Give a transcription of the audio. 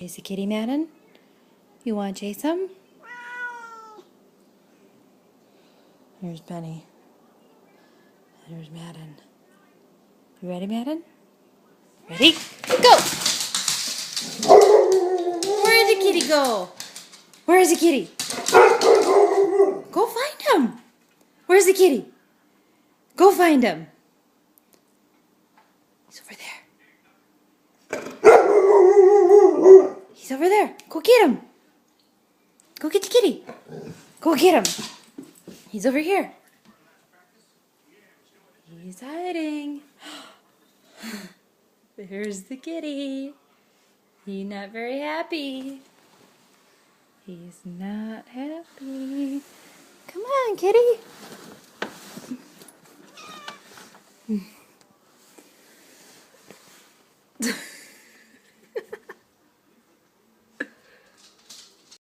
Is the kitty, Madden? You want to chase him? Here's Benny. There's Madden. You ready, Madden? Ready? Go! Where did the kitty go? Where is the kitty? Go find him. Where's the kitty? Go find him. He's over there. He's over there. Go get him. Go get the kitty. Go get him. He's over here. He's hiding. There's the kitty. He's not very happy. He's not happy. Come on, kitty.